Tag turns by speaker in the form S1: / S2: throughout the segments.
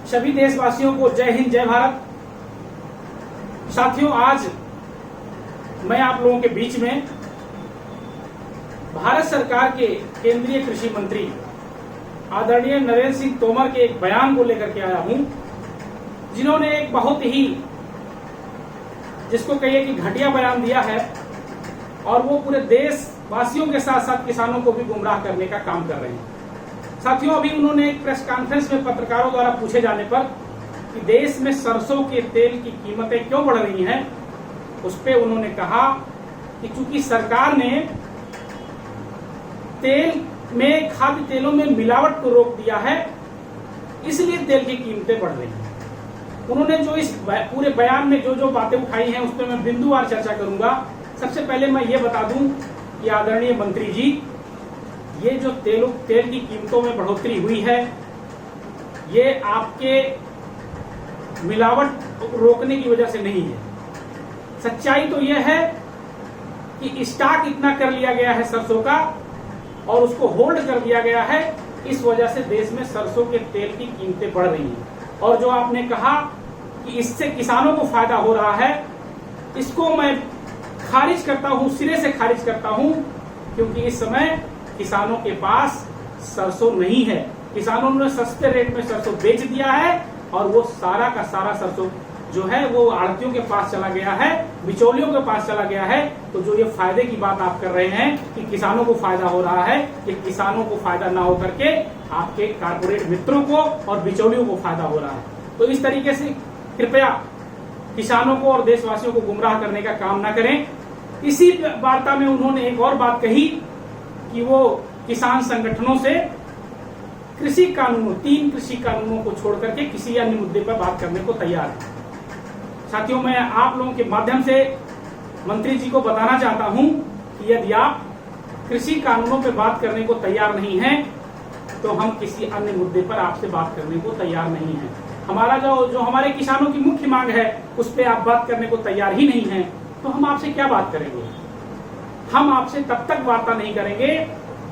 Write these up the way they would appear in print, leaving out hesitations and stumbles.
S1: सभी देशवासियों को जय हिंद, जय भारत। साथियों, आज मैं आप लोगों के बीच में भारत सरकार के केंद्रीय कृषि मंत्री आदरणीय नरेंद्र सिंह तोमर के एक बयान को लेकर के आया हूं, जिन्होंने एक बहुत ही, जिसको कहिए कि घटिया बयान दिया है और वो पूरे देशवासियों के साथ साथ किसानों को भी गुमराह करने का काम कर रहे हैं। साथियों, अभी उन्होंने एक प्रेस कॉन्फ्रेंस में पत्रकारों द्वारा पूछे जाने पर कि देश में सरसों के तेल की कीमतें क्यों बढ़ रही हैं, उस पे उन्होंने कहा कि चूंकि सरकार ने तेल में, खाद्य तेलों में मिलावट को रोक दिया है, इसलिए तेल की कीमतें बढ़ रही हैं। उन्होंने जो इस पूरे बयान में जो जो बातें उठाई हैं उस पर मैं बिंदुवार चर्चा करूंगा। सबसे पहले मैं ये बता दूं कि आदरणीय मंत्री जी, ये जो तेल की कीमतों में बढ़ोतरी हुई है, ये आपके मिलावट रोकने की वजह से नहीं है। सच्चाई तो यह है कि स्टॉक इतना कर लिया गया है सरसों का और उसको होल्ड कर दिया गया है, इस वजह से देश में सरसों के तेल की कीमतें बढ़ रही हैं। और जो आपने कहा कि इससे किसानों को फायदा हो रहा है, इसको मैं खारिज करता हूं, सिरे से खारिज करता हूं, क्योंकि इस समय किसानों के पास सरसों नहीं है। किसानों ने सस्ते रेट में सरसों बेच दिया है और वो सारा का सारा सरसों जो है वो आड़तियों के पास चला गया है, बिचौलियों के पास चला गया है। तो जो ये फायदे की बात आप कर रहे हैं कि किसानों को फायदा हो रहा है, ये किसानों को फायदा ना हो करके आपके कारपोरेट मित्रों को और बिचौलियों को फायदा हो रहा है। तो इस तरीके से कृपया किसानों को और देशवासियों को गुमराह करने का काम ना करें। इसी वार्ता में उन्होंने एक और बात कही कि वो किसान संगठनों से कृषि कानूनों, 3 कृषि कानूनों को छोड़ करके किसी अन्य मुद्दे पर बात करने को तैयार है। साथियों, मैं आप लोगों के माध्यम से मंत्री जी को बताना चाहता हूं कि यदि आप कृषि कानूनों पर बात करने को तैयार नहीं हैं, तो हम किसी अन्य मुद्दे पर आपसे बात करने को तैयार नहीं हैं। हमारा जो हमारे किसानों की मुख्य मांग है, उस पर आप बात करने को तैयार ही नहीं है, तो हम आपसे क्या बात करेंगे? हम आपसे तब तक वार्ता नहीं करेंगे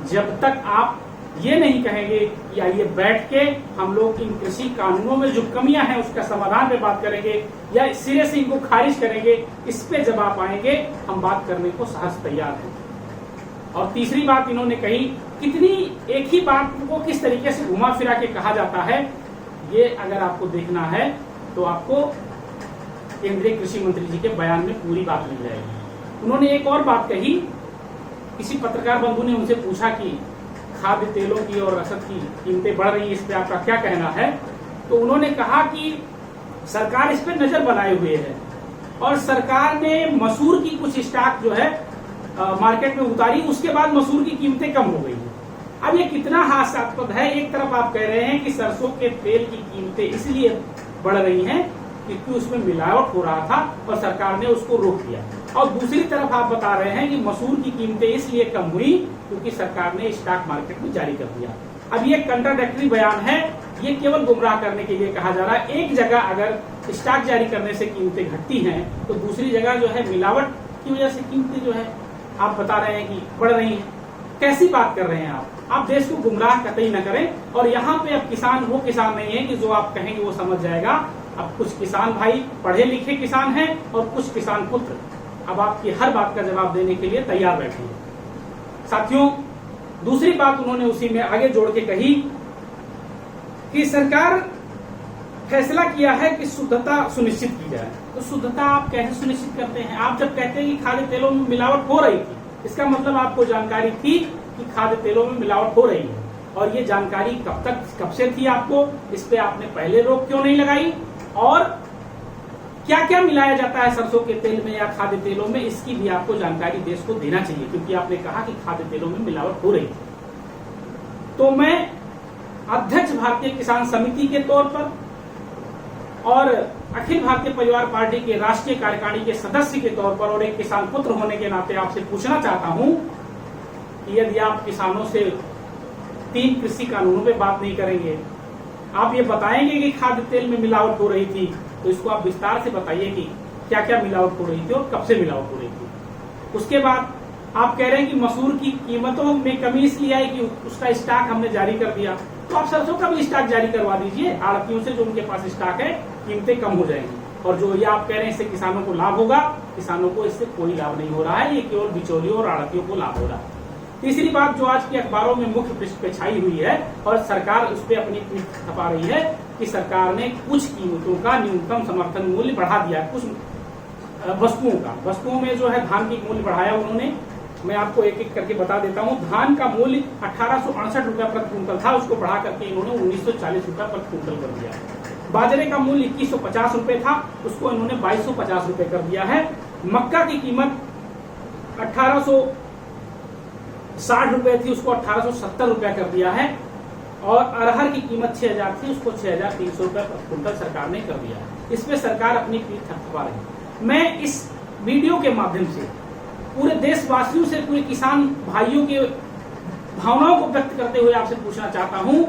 S1: जब तक आप ये नहीं कहेंगे कि आइए बैठ के हम लोग इन कृषि कानूनों में जो कमियां हैं उसका समाधान पे बात करेंगे या सिरे से इनको खारिज करेंगे। इस पे जब आप आएंगे, हम बात करने को सहज तैयार हैं। और तीसरी बात इन्होंने कही, कितनी एक ही बात को किस तरीके से घुमा फिरा के कहा जाता है, ये अगर आपको देखना है तो आपको केंद्रीय कृषि मंत्री जी के बयान में पूरी बात मिल जाएगी। उन्होंने एक और बात कही, किसी पत्रकार बंधु ने उनसे पूछा कि खाद्य तेलों की और रसद की कीमतें बढ़ रही है, इस पे आपका क्या कहना है? तो उन्होंने कहा कि सरकार इस पे नजर बनाए हुए है और सरकार ने मसूर की कुछ स्टॉक जो है मार्केट में उतारी, उसके बाद मसूर की कीमतें कम हो गई है। अब ये कितना हास्यास्पद है। एक तरफ आप कह रहे हैं कि सरसों के तेल की कीमतें इसलिए बढ़ रही हैं क्योंकि उसमें मिलावट हो रहा था और सरकार ने उसको रोक दिया, और दूसरी तरफ आप बता रहे हैं कि मसूर की कीमतें इसलिए कम हुई क्योंकि सरकार ने स्टॉक मार्केट में जारी कर दिया। अब ये कंट्राडिक्टरी बयान है, ये केवल गुमराह करने के लिए कहा जा रहा है। एक जगह अगर स्टॉक जारी करने से कीमतें घटती हैं, तो दूसरी जगह जो है मिलावट की वजह से कीमतें जो है आप बता रहे हैं कि बढ़ रही है। कैसी बात कर रहे हैं आप देश को गुमराह कतई न करें। और यहाँ पे अब किसान वो किसान नहीं है कि जो आप कहेंगे वो समझ जाएगा। अब कुछ किसान भाई पढ़े लिखे किसान हैं और कुछ किसान पुत्र अब आपकी हर बात का जवाब देने के लिए तैयार बैठे हैं। साथियों, दूसरी बात उन्होंने उसी में आगे जोड़ के कही कि सरकार फैसला किया है कि शुद्धता सुनिश्चित की जाए। तो शुद्धता आप कैसे सुनिश्चित करते हैं? आप जब कहते हैं कि खाद्य तेलों में मिलावट हो रही थी, इसका मतलब आपको जानकारी थी कि खाद्य तेलों में मिलावट हो रही है, और ये जानकारी कब से थी आपको? इस पे आपने पहले रोक क्यों नहीं लगाई? और क्या क्या मिलाया जाता है सरसों के तेल में या खाद्य तेलों में, इसकी भी आपको जानकारी देश को देना चाहिए, क्योंकि आपने कहा कि खाद्य तेलों में मिलावट हो रही थी। तो मैं अध्यक्ष भारतीय किसान समिति के तौर पर और अखिल भारतीय परिवार पार्टी के राष्ट्रीय कार्यकारिणी के सदस्य के तौर पर और एक किसान पुत्र होने के नाते आपसे पूछना चाहता हूं कि यदि आप किसानों से 3 कृषि कानूनों पे बात नहीं करेंगे, आप ये बताएंगे कि खाद्य तेल में मिलावट हो रही थी, तो इसको आप विस्तार से बताइए कि क्या क्या मिलावट हो रही थी और कब से मिलावट हो रही थी। उसके बाद आप कह रहे हैं कि मसूर की कीमतों में कमी इसलिए आई कि उसका स्टॉक हमने जारी कर दिया। तो आप सरसों का भी स्टॉक जारी करवा दीजिए आड़तियों से, जो उनके पास स्टॉक है, कीमतें कम हो जाएंगी। और जो ये आप कह रहे हैं इससे किसानों को लाभ होगा, किसानों को इससे कोई लाभ नहीं हो रहा है, ये केवल बिचौलियों और आड़तियों को लाभ हो रहा है। तीसरी बात जो आज की अखबारों में मुख्य पृष्ठ पे छाई हुई है और सरकार उस पर अपनी पीठ थपा रही है कि सरकार ने कुछ कीमतों का न्यूनतम समर्थन मूल्य बढ़ा दिया, कुछ वस्तुओं में जो है धान की मूल्य बढ़ाया उन्होंने। मैं आपको एक एक करके बता देता हूँ। धान का मूल्य 1868 रुपया प्रति क्विंटल था, उसको बढ़ा करके इन्होंने 1940 रुपया प्रति क्विंटल कर दिया। बाजरे का मूल्य 2150 रुपए था, उसको इन्होंने 2250 रुपए कर दिया है। मक्का की कीमत 1860 रुपए थी, उसको 1870 रुपया कर दिया है। और अरहर की कीमत 6000 थी, उसको 6300 रुपया प्रति क्विंटल सरकार ने कर दिया है। इस पे सरकार अपनी पीठ थपथपा रही है। मैं इस वीडियो के माध्यम से पूरे देशवासियों से, पूरे किसान भाइयों के भावनाओं को व्यक्त करते हुए आपसे पूछना चाहता हूं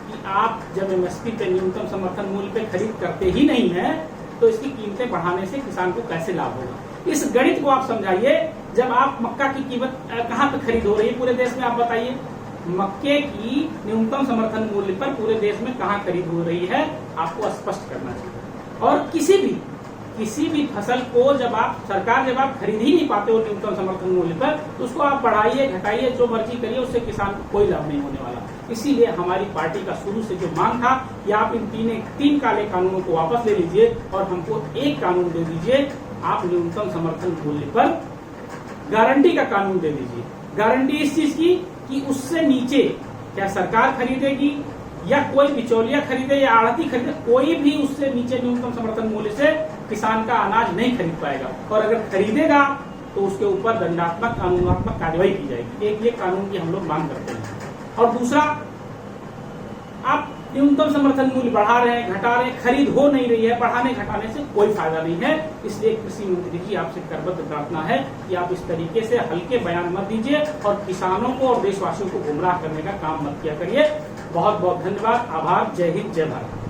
S1: कि आप जब एमएसपी पे, न्यूनतम समर्थन मूल्य पे खरीद करते ही नहीं है, तो इसकी कीमतें बढ़ाने से किसान को कैसे लाभ होगा? इस गणित को आप समझाइए। जब आप मक्का की कीमत कहाँ पे खरीद हो रही है पूरे देश में, आप बताइए। मक्के की न्यूनतम समर्थन मूल्य पर पूरे देश में कहाँ खरीद हो रही है, आपको स्पष्ट करना चाहिए। और किसी भी फसल को जब आप खरीद ही नहीं पाते हो न्यूनतम समर्थन मूल्य पर, तो उसको आप बढ़ाइए, घटाइए, जो मर्जी करिए, उससे किसान को कोई लाभ नहीं होने वाला। इसीलिए हमारी पार्टी का शुरू से जो मांग था कि आप इन तीन काले कानूनों को वापस ले लीजिए और हमको एक कानून दे दीजिए। आप न्यूनतम समर्थन मूल्य पर गारंटी का कानून दे दीजिए। गारंटी इस चीज की कि उससे नीचे क्या सरकार खरीदेगी या कोई बिचौलिया खरीदे या आड़ती खरीदे, कोई भी उससे नीचे न्यूनतम समर्थन मूल्य से किसान का अनाज नहीं खरीद पाएगा। और अगर खरीदेगा तो उसके ऊपर दंडात्मक कानूनात्मक कार्रवाई की जाएगी। एक ये कानून की हम लोग मांग करते हैं। और दूसरा, आप न्यूनतम समर्थन मूल्य बढ़ा रहे हैं, घटा रहे हैं, खरीद हो नहीं रही है, बढ़ाने घटाने से कोई फायदा नहीं है। इसलिए कृषि मंत्री जी आपसे करबद्ध प्रार्थना है कि आप इस तरीके से हल्के बयान मत दीजिए और किसानों को और देशवासियों को गुमराह करने का काम मत किया करिए। बहुत बहुत धन्यवाद, आभार, जय हिंद, जय भारत।